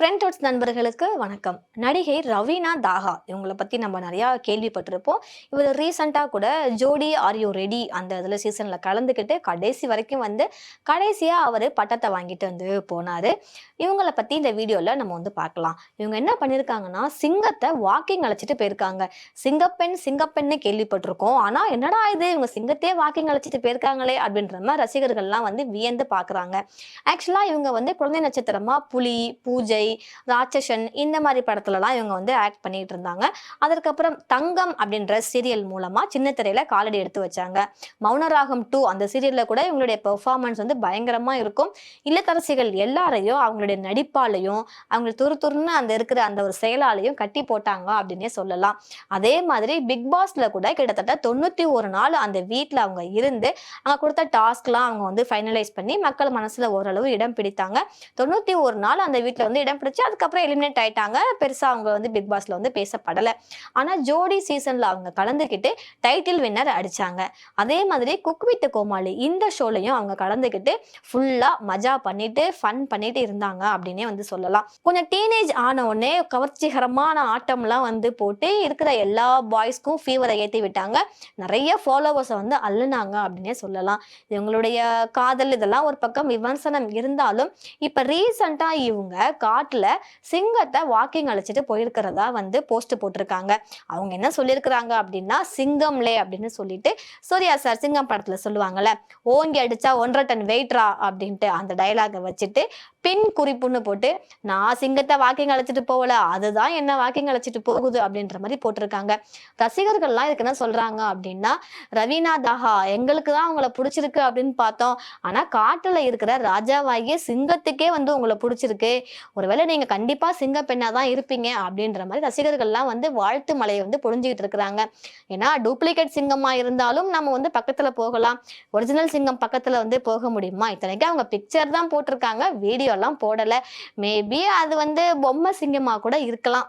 ஃப்ரெண்ட்ஹுட்ஸ் நண்பர்களுக்கு வணக்கம். நடிகை ரவீனா தாஹா இவங்கள பத்தி நம்ம நிறையா கேள்விப்பட்டிருப்போம். இவர் ரீசெண்டா கூட ஜோடி ஆர் யூ ரெடி அந்த இதுல சீசன்ல கலந்துக்கிட்டு கடைசி வரைக்கும் வந்து கடைசியா அவரு பட்டத்த வாங்கிட்டு வந்து போனாரு. இவங்கள பத்தி இந்த வீடியோல நம்ம வந்து பார்க்கலாம். இவங்க என்ன பண்ணியிருக்காங்கன்னா, சிங்கத்த வாக்கிங் அழைச்சிட்டு போயிருக்காங்க. சிங்கப்பெண் சிங்கப்பெண்ன்னு கேள்விப்பட்டிருக்கோம். ஆனா என்னடா இது இவங்க சிங்கத்தையே வாக்கிங் அழைச்சிட்டு போயிருக்காங்களே அப்படின்ற மாரி ரசிகர்கள்லாம் வந்து வியந்து பார்க்குறாங்க. ஆக்சுவலா இவங்க வந்து குழந்தை நட்சத்திரமா புலி, பூஜை, ராட்சசன் இந்த மாதிரி படத்துலலாம் இவங்க வந்து ஆக்ட் பண்ணிட்டு இருந்தாங்க. அதற்கப்புறம் தங்கம் அப்படின்ற சீரியல் மூலமா சின்ன திரையில காலடி எடுத்து வச்சாங்க. மௌனராகம் 2 அந்த சீரியல்ல கூட இவங்களுடைய பெர்ஃபார்மன்ஸ் வந்து பயங்கரமா இருக்கும். இல்லத்தரசிகள் எல்லாரையும் அவங்களுடைய நடிப்பாலையும் அவங்க துருன்னு அந்த இருக்கிற அந்த ஒரு செயலாலையும் கட்டி போட்டாங்க அப்படின்னே சொல்லலாம். அதே மாதிரி பிக் பாஸ்ல கூட கிட்டத்தட்ட 91 நாள் அந்த வீட்ல அவங்க இருந்து அங்க கொடுத்த டாஸ்க்லாம் அவங்க வந்து ஃபைனலைஸ் பண்ணி மக்கள் மனசுல ஓரளவு இடம் பிடித்தாங்க. 91 நாள் அந்த வீட்ல வந்து இடம் பிடிச்சு அதுக்கப்புறம் எலிமினேட் ஆயிட்டாங்க. பெருசா அவங்க வந்து பிக் பாஸ்ல வந்து பேசப்படல. ஆனா ஜோடி சீசன்ல அவங்க கலந்துக்கிட்டு டைட்டில் வின்னர் அடிச்சாங்க. அதே மாதிரி குக் வித் கோமாளி இந்த ஷோலையும் அவங்க கலந்துக்கிட்டு ஃபுல்லா மஜா பண்ணிட்டு ஃபன் பண்ணிட்டு இருந்தாங்க அப்படின்னே வந்து சொல்லலாம். கொஞ்சம் டீனேஜ் ஆன உடனே கவர்ச்சிகரமான ஆட்டம்லாம் வந்து போட்டு இருக்கிற எல்லா பாய்ஸ்க்கும் ஃபீவரை ஏற்றி விட்டாங்க. நிறைய ஃபாலோவர்ஸை வந்து அள்ளுனாங்க அப்படின்னே சொல்லலாம். இவங்களுடைய காதல் இதெல்லாம் ஒரு பக்கம் விமர்சனம் இருந்தாலும் இப்ப ரீசெண்டா இவங்க காட்டுல சிங்கத்தை வாக்கிங் அழைச்சிட்டு போயிருக்கிறதா வந்து போஸ்ட் போட்டிருக்காங்க. அவங்க என்ன சொல்லியிருக்கிறாங்க அப்படின்னா, சிங்கம்லே அப்படின்னு சொல்லிட்டு சூர்யா சார் சிங்கம் படத்துல சொல்லுவாங்கல்ல, ஓங்கி அடிச்சா 1.5 டன் வெயிட்ரா அப்படின்ட்டு அந்த டயலாக வச்சுட்டு பின் குறிப்புன்னு போட்டு நான் சிங்கத்தை வாக்கிங் அழைச்சிட்டு போகல, அதுதான் என்ன வாக்கிங் அழைச்சிட்டு போகுது அப்படின்ற மாதிரி போட்டிருக்காங்க. ரசிகர்கள்லாம் இதுக்கு என்ன சொல்றாங்க அப்படின்னா, ரவீனா தாஹா எங்களுக்கு தான் உங்களை பிடிச்சிருக்கு அப்படின்னு பார்த்தோம், ஆனா காட்டுல இருக்கிற ராஜாவாகிய சிங்கத்துக்கே வந்து உங்களை பிடிச்சிருக்கு, ஒருவேளை நீங்க கண்டிப்பா சிங்க பெண்ணா தான் இருப்பீங்க அப்படின்ற மாதிரி ரசிகர்கள்லாம் வந்து வாழ்த்து மலையை வந்து பொழிஞ்சுக்கிட்டு இருக்கிறாங்க. ஏன்னா டூப்ளிகேட் சிங்கமா இருந்தாலும் நம்ம வந்து பக்கத்துல போகலாம், ஒரிஜினல் சிங்கம் பக்கத்துல வந்து போக முடியுமா? இத்தனைக்கும் அவங்க பிக்சர் தான் போட்டிருக்காங்க, வீடியோ எல்லாம் போடல. மேபி அது வந்து பொம்மை சிங்கமா கூட இருக்கலாம்.